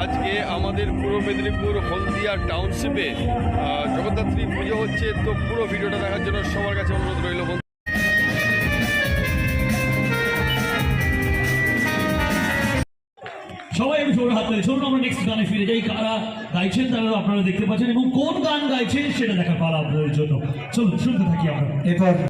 আজকে আমাদের পূর্ব মেদিনীপুর হলদিয়া টাউনশিপে জগদ্ধাত্রী পুজো হচ্ছে। তো পুরো ভিডিওটা দেখার জন্য সবার কাছে অনুরোধ রইল। সবাই আমি সবাই হাত তালি। চলুন আমরা নেক্সট গানে ফিরে যাই। কারা গাইছেন তারা আপনারা দেখতে পাচ্ছেন এবং কোন গান গাইছেন সেটা দেখার পালা আপনাদের জন্য। চলুন শুনতে থাকি আমরা। এরপর